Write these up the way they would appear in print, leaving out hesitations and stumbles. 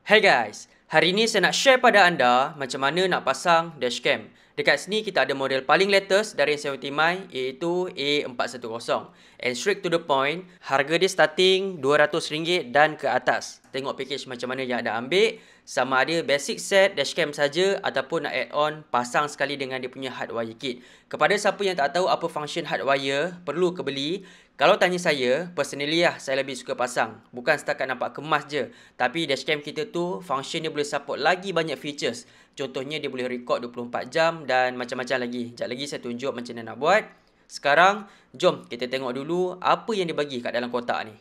Hey guys, hari ni saya nak share pada anda macam mana nak pasang dashcam. Dekat sini kita ada model paling latest dari Xiaomi iaitu A410. And straight to the point, harga dia starting RM200 dan ke atas. Tengok package macam mana yang ada ambil, sama ada basic set dashcam saja ataupun nak add on pasang sekali dengan dia punya hardwire kit. Kepada siapa yang tak tahu apa function hardwire, perlu ke beli? Kalau tanya saya, personally lah, saya lebih suka pasang. Bukan setakat nampak kemas je. Tapi dashcam kita tu, function dia boleh support lagi banyak features. Contohnya dia boleh record 24 jam dan macam-macam lagi. Sekejap lagi saya tunjuk macam mana nak buat. Sekarang, jom kita tengok dulu apa yang dia bagi kat dalam kotak ni.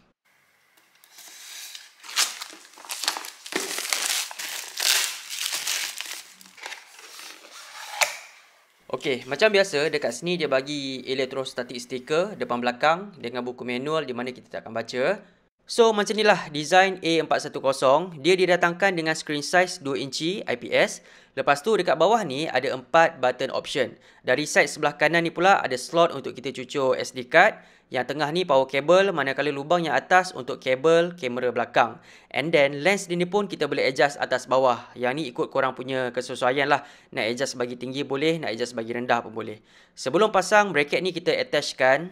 Okey, macam biasa dekat sini dia bagi electrostatic sticker depan belakang dengan buku manual di mana kita tak akan baca. So macam inilah design A410. Dia didatangkan dengan screen size 2 inci IPS. Lepas tu dekat bawah ni ada 4 button option. Dari side sebelah kanan ni pula ada slot untuk kita cucuk SD card. Yang tengah ni power cable, manakala lubang yang atas untuk kabel kamera belakang. And then lens dia ni pun kita boleh adjust atas bawah. Yang ni ikut korang punya kesesuaian lah. Nak adjust bagi tinggi boleh, nak adjust bagi rendah pun boleh. Sebelum pasang bracket ni kita attachkan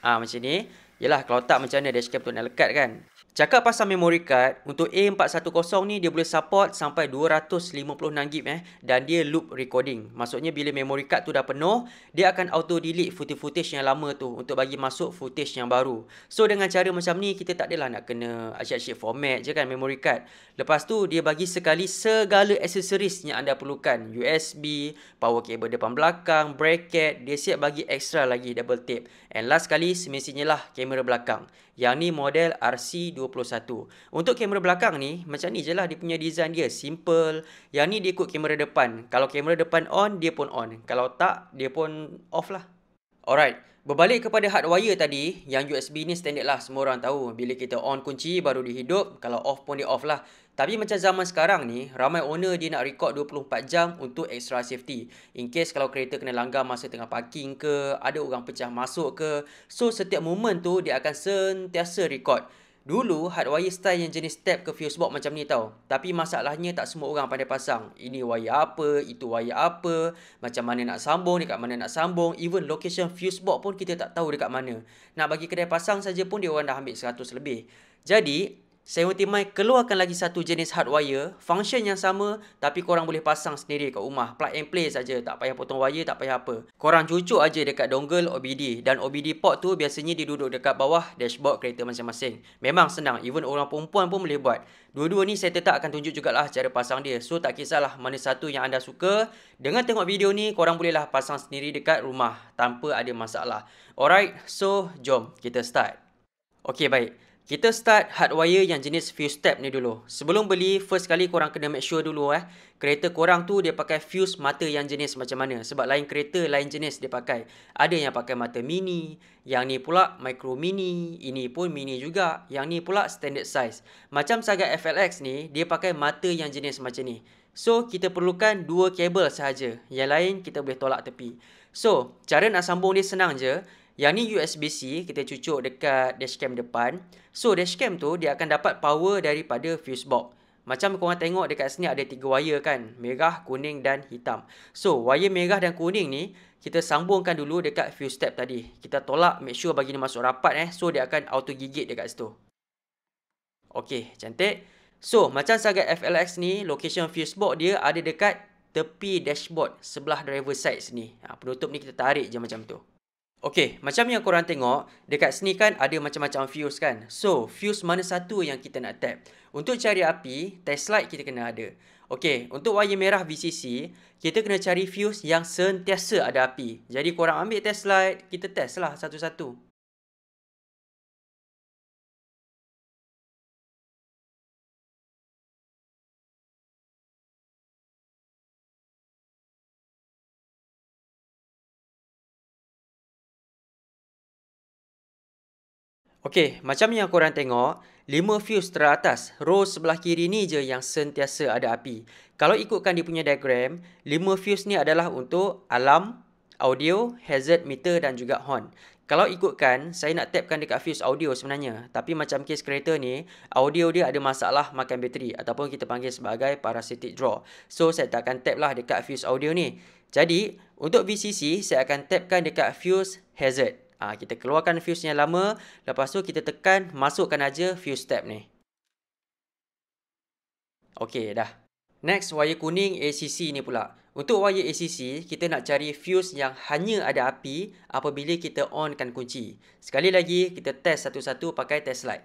macam ni. Yelah, kalau tak macam mana dashcam tu nak lekat kan. Cakap pasal memory card, untuk A410 ni dia boleh support sampai 256GB dan dia loop recording. Maksudnya bila memory card tu dah penuh, dia akan auto delete footage-footage yang lama tu untuk bagi masuk footage yang baru. So dengan cara macam ni, kita tak adalah nak kena asyik-asyik format je kan memory card. Lepas tu dia bagi sekali segala aksesoris yang anda perlukan. USB, power cable depan belakang, bracket, dia siap bagi extra lagi double tape. And last sekali semestinya lah kamera belakang. Yang ni model RC21. Untuk kamera belakang ni, macam ni je lah dia punya design dia. Simple. Yang ni dia ikut kamera depan. Kalau kamera depan on, dia pun on. Kalau tak, dia pun off lah. Alright. Berbalik kepada hardwire tadi, yang USB ni standard lah. Semua orang tahu. Bila kita on kunci, baru dia hidup. Kalau off pun dia off lah. Tapi macam zaman sekarang ni, ramai owner dia nak record 24 jam untuk extra safety. In case kalau kereta kena langgar masa tengah parking ke, ada orang pecah masuk ke. So setiap moment tu dia akan sentiasa record. Dulu hardwire style yang jenis tab ke fuse box macam ni tau. Tapi masalahnya tak semua orang pandai pasang. Ini wire apa, itu wire apa, macam mana nak sambung, dekat mana nak sambung. Even location fuse box pun kita tak tahu dekat mana. Nak bagi kedai pasang saja pun dia orang dah ambil 100 lebih. Jadi Xiaomi keluarkan lagi satu jenis hardwire, function yang sama tapi korang boleh pasang sendiri kat rumah. Plug and play saja, tak payah potong wire, tak payah apa. Korang cucuk aja dekat dongle OBD dan OBD port tu biasanya dia duduk dekat bawah dashboard kereta masing-masing. Memang senang, even orang perempuan pun boleh buat. Dua-dua ni saya tetap akan tunjuk jugalah cara pasang dia. So tak kisahlah mana satu yang anda suka. Dengan tengok video ni, korang bolehlah pasang sendiri dekat rumah tanpa ada masalah. Alright, so jom kita start. Okay, baik. Kita start hardwire yang jenis fuse tab ni dulu. Sebelum beli, first kali korang kena make sure dulu kereta korang tu dia pakai fuse mata yang jenis macam mana. Sebab lain kereta, lain jenis dia pakai. Ada yang pakai mata mini, yang ni pula micro mini, ini pun mini juga, yang ni pula standard size. Macam Saga FLX ni, dia pakai mata yang jenis macam ni. So, kita perlukan 2 kabel sahaja. Yang lain kita boleh tolak tepi. So, cara nak sambung dia senang je. Yang ni USB-C, kita cucuk dekat dashcam depan. So, dashcam tu dia akan dapat power daripada fuse box. Macam korang tengok dekat sini ada 3 wire kan. Merah, kuning dan hitam. So, wire merah dan kuning ni, kita sambungkan dulu dekat fuse tab tadi. Kita tolak, make sure bagi dia masuk rapat So, dia akan auto gigit dekat situ. Okey, cantik. So, macam Saga FLX ni, location fuse box dia ada dekat tepi dashboard sebelah driver side sini. Penutup ni kita tarik je macam tu. Okey, macam yang korang tengok, dekat sini kan ada macam-macam fuse kan. So, fuse mana satu yang kita nak tap? Untuk cari api, test light kita kena ada. Okey, untuk wire merah VCC, kita kena cari fuse yang sentiasa ada api. Jadi korang ambil test light, kita test lah satu-satu. Okey, macam yang korang tengok, 5 fuse teratas, row sebelah kiri ni je yang sentiasa ada api. Kalau ikutkan dia punya diagram, 5 fuse ni adalah untuk alarm, audio, hazard meter dan juga horn. Kalau ikutkan, saya nak tapkan dekat fuse audio sebenarnya. Tapi macam kes kereta ni, audio dia ada masalah makan bateri ataupun kita panggil sebagai parasitic draw. So, saya tak akan tap lah dekat fuse audio ni. Jadi, untuk VCC, saya akan tapkan dekat fuse hazard. Kita keluarkan fuse yang lama, lepas tu kita tekan, masukkan aja fuse tab ni. Okey, dah. Next, wire kuning ACC ni pula. Untuk wire ACC, kita nak cari fuse yang hanya ada api apabila kita onkan kunci. Sekali lagi, kita test satu-satu pakai test light.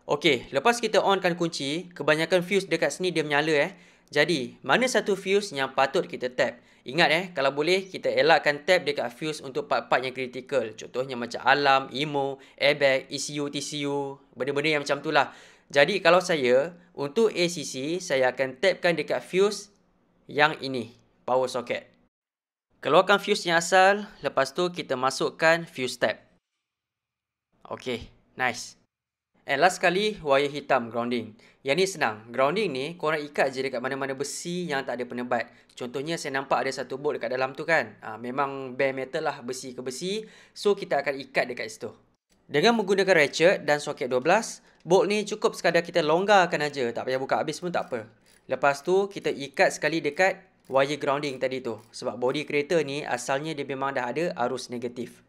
Okey, lepas kita onkan kunci, kebanyakan fuse dekat sini dia menyala Jadi, mana satu fuse yang patut kita tap? Ingat kalau boleh kita elakkan tap dekat fuse untuk part-part yang kritikal. Contohnya macam alarm, IMO, airbag, ECU, TCU, benda-benda yang macam tu lah. Jadi kalau saya, untuk ACC, saya akan tapkan dekat fuse yang ini, power socket. Keluarkan fuse yang asal, lepas tu kita masukkan fuse tab. Okey, nice. And last sekali, wire hitam grounding. Yang ni senang. Grounding ni, korang ikat je dekat mana-mana besi yang tak ada penebat. Contohnya, saya nampak ada satu bolt dekat dalam tu kan. Memang bare metal lah, besi ke besi. So, kita akan ikat dekat situ. Dengan menggunakan ratchet dan soket 12, bolt ni cukup sekadar kita longgarkan aja. Tak payah buka habis pun tak apa. Lepas tu, kita ikat sekali dekat wire grounding tadi tu. Sebab body kereta ni, asalnya dia memang dah ada arus negatif.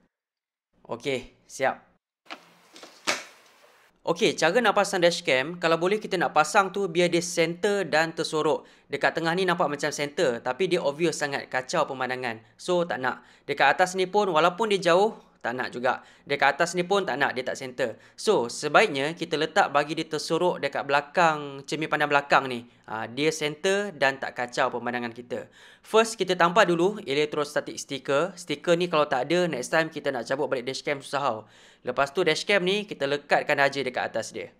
Okey, siap. Okey, cara nak pasang dashcam, kalau boleh kita nak pasang tu biar dia center dan tersorok. Dekat tengah ni nampak macam center, tapi dia obvious sangat, kacau pemandangan. So, tak nak. Dekat atas ni pun, walaupun dia jauh, tak nak juga. Dekat atas ni pun tak nak, dia tak center. So, sebaiknya kita letak bagi dia tersorok dekat belakang, cermin pandang belakang ni. Dia center dan tak kacau pemandangan kita. First, kita tampar dulu electrostatic sticker. Stiker ni kalau tak ada, next time kita nak cabut balik dashcam susah tau. Lepas tu dashcam ni kita lekatkan aja dekat atas dia.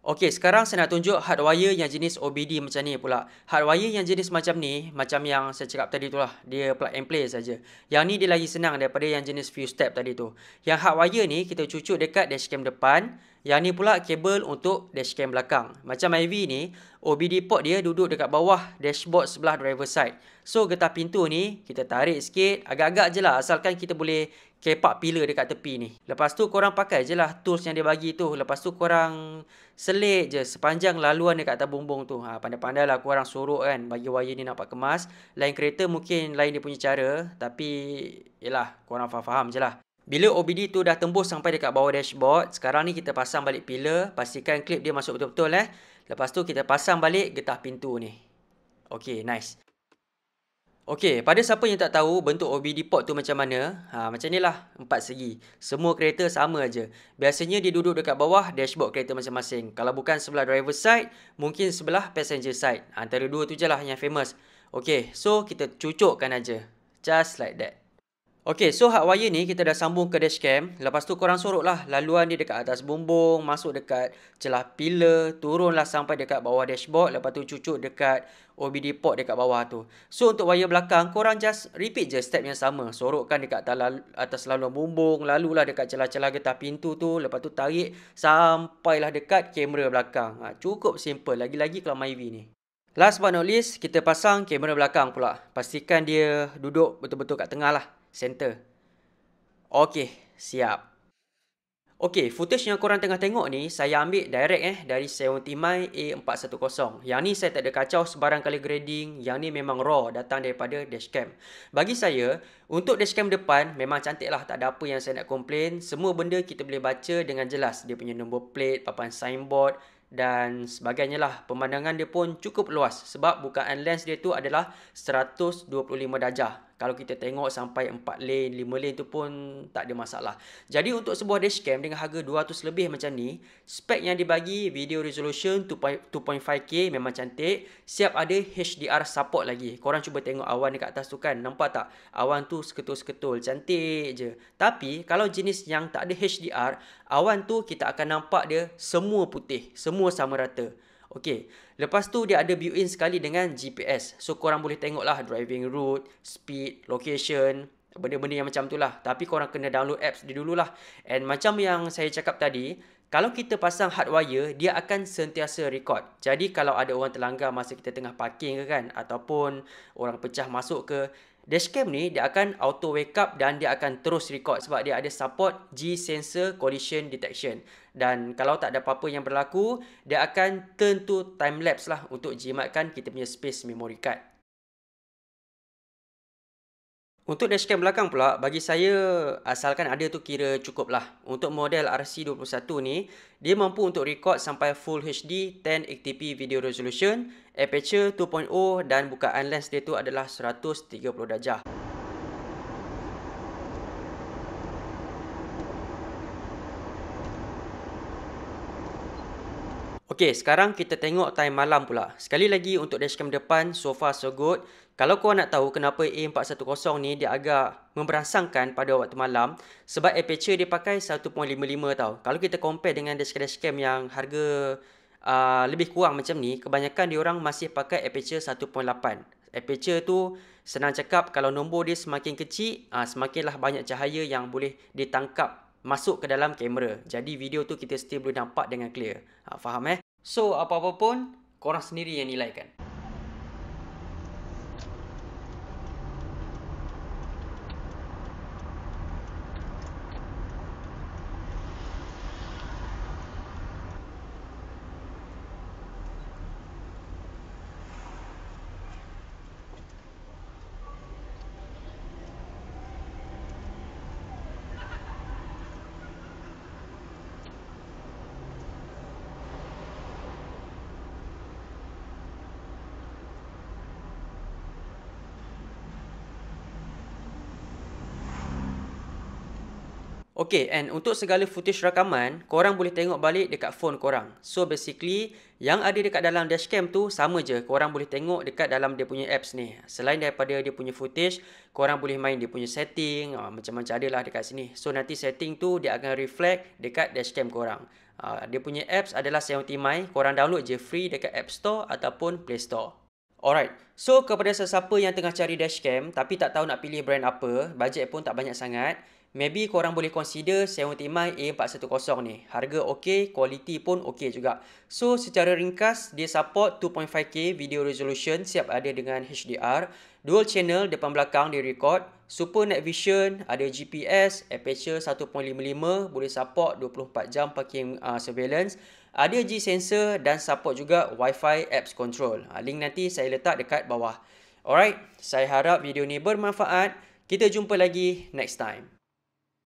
Okey, sekarang saya nak tunjuk hardwire yang jenis OBD macam ni pula. Hardwire yang jenis macam ni, macam yang saya cakap tadi tu lah. Dia plug and play saja. Yang ni dia lagi senang daripada yang jenis fuse tab tadi tu. Yang hardwire ni kita cucuk dekat dashcam depan. Yang ni pula kabel untuk dashcam belakang. Macam IV ni, OBD port dia duduk dekat bawah dashboard sebelah driver side. So, getah pintu ni kita tarik sikit, agak-agak je lah. Asalkan kita boleh kepak pillar dekat tepi ni. Lepas tu korang pakai je lah tools yang dia bagi tu. Lepas tu korang selit je sepanjang laluan dekat atas bumbung tu. Pandai-pandai lah korang sorok kan. Bagi wire ni nampak kemas. Lain kereta mungkin lain dia punya cara. Tapi yelah, korang faham-faham je lah. Bila OBD tu dah tembus sampai dekat bawah dashboard, sekarang ni kita pasang balik pillar. Pastikan klip dia masuk betul-betul Lepas tu kita pasang balik getah pintu ni. Okay, nice. Okey, pada siapa yang tak tahu bentuk OBD port tu macam mana, macam ni lah, 4 segi. Semua kereta sama aja. Biasanya dia duduk dekat bawah dashboard kereta masing-masing. Kalau bukan sebelah driver side, mungkin sebelah passenger side. Antara dua tu je lah yang famous. Okey, so kita cucukkan aja. Just like that. Okey, so hardwire ni kita dah sambung ke dashcam. Lepas tu korang sorok lah laluan dia dekat atas bumbung, masuk dekat celah pillar, turunlah sampai dekat bawah dashboard. Lepas tu cucuk dekat OBD port dekat bawah tu. So, untuk wire belakang, korang just repeat je step yang sama. Sorokkan dekat atas laluan bumbung, lalulah dekat celah-celah getah pintu tu. Lepas tu tarik sampailah dekat kamera belakang. Cukup simple, lagi-lagi kalau MyV ni. Last but not least, kita pasang kamera belakang pula. Pastikan dia duduk betul-betul kat tengah lah. Center. Okey, siap. Okey, footage yang korang tengah tengok ni, saya ambil direct dari 70Mi A410. Yang ni saya tak ada kacau sebarang kali grading. Yang ni memang raw, datang daripada dashcam. Bagi saya, untuk dashcam depan, memang cantik lah. Tak ada apa yang saya nak komplain. Semua benda kita boleh baca dengan jelas. Dia punya number plate, papan signboard dan sebagainya lah. Pemandangan dia pun cukup luas. Sebab bukaan lens dia tu adalah 125 darjah. Kalau kita tengok sampai 4 lane, 5 lane tu pun tak ada masalah. Jadi untuk sebuah dashcam dengan harga 200 lebih macam ni, spek yang dibagi video resolution 2.5K memang cantik. Siap ada HDR support lagi. Korang cuba tengok awan dekat atas tu kan. Nampak tak? Awan tu seketul-seketul. Cantik je. Tapi kalau jenis yang tak ada HDR, awan tu kita akan nampak dia semua putih. Semua sama rata. Okey, lepas tu dia ada built-in sekali dengan GPS. So korang boleh tengoklah driving route, speed, location. Benda-benda yang macam tu lah. Tapi korang kena download apps dia dululah. And macam yang saya cakap tadi, kalau kita pasang hardwire, dia akan sentiasa record. Jadi kalau ada orang terlanggar masa kita tengah parking ke kan, ataupun orang pecah masuk ke, dashcam ni dia akan auto wake up dan dia akan terus record sebab dia ada support G-Sensor Collision Detection. Dan kalau tak ada apa-apa yang berlaku, dia akan turn to time lapse lah untuk jimatkan kita punya space memory card. Untuk dashcam belakang pula, bagi saya asalkan ada tu kira cukup lah. Untuk model RC21 ni, dia mampu untuk record sampai Full HD 1080p video resolution, aperture 2.0 dan bukaan lens dia tu adalah 130 darjah. Okey, sekarang kita tengok time malam pula. Sekali lagi untuk dashcam depan, so far so good. Kalau korang nak tahu kenapa A410 ni dia agak memberangsangkan pada waktu malam, sebab aperture dia pakai 1.55 tau. Kalau kita compare dengan dashcam yang harga lebih kurang macam ni, kebanyakan diorang masih pakai aperture 1.8. Aperture tu senang cakap, kalau nombor dia semakin kecil, semakinlah banyak cahaya yang boleh ditangkap masuk ke dalam kamera. Jadi video tu kita still boleh nampak dengan clear. Faham So apa-apa pun korang sendiri yang nilaikan. Okay, and untuk segala footage rakaman, korang boleh tengok balik dekat phone korang. So basically, yang ada dekat dalam dashcam tu sama je. Korang boleh tengok dekat dalam dia punya apps ni. Selain daripada dia punya footage, korang boleh main dia punya setting. Macam-macam ada lah dekat sini. So nanti setting tu dia akan reflect dekat dashcam korang. Dia punya apps adalah Xiaomi My. Korang download je free dekat App Store ataupun Play Store. Alright, so kepada sesiapa yang tengah cari dashcam tapi tak tahu nak pilih brand apa, bajet pun tak banyak sangat, maybe korang boleh consider Xiaomi Mi A410 ni. Harga okey, quality pun okey juga. So secara ringkas, dia support 2.5K video resolution siap ada dengan HDR, dual channel depan belakang dia record, super night vision, ada GPS, aperture 1.55, boleh support 24 jam parking surveillance, ada G-Sensor dan support juga Wi-Fi apps control. Link nanti saya letak dekat bawah. Alright, saya harap video ni bermanfaat. Kita jumpa lagi next time.